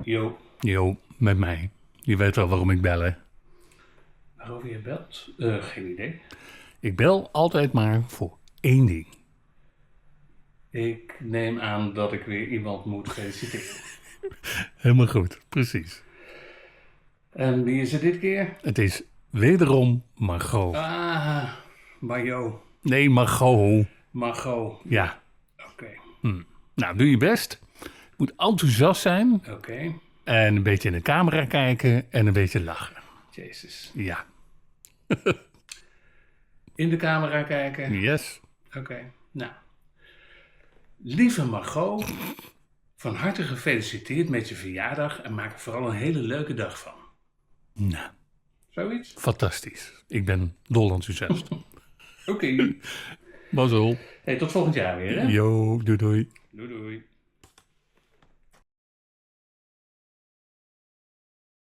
Jo, Jo, met mij. Je weet wel waarom ik bel, hè? waarover je belt? Geen idee. Ik bel altijd maar voor één ding. Ik neem aan dat ik weer iemand moet feliciteren. Helemaal goed, precies. En wie is het dit keer? Het is wederom Margot. Ah, Majo. Nee, Margot. Margot. Ja. Oké, Nou, doe je best. Je moet enthousiast zijn oké. en een beetje in de camera kijken en een beetje lachen. Jezus. Ja. In de camera kijken. Yes. Oké, nou. Lieve Margot, van harte gefeliciteerd met je verjaardag en maak er vooral een hele leuke dag van. Nou, Zoiets? fantastisch. Ik ben dol enthousiast. Oké. Mazzel. Hey, tot volgend jaar weer, hè? Jo, doei doei.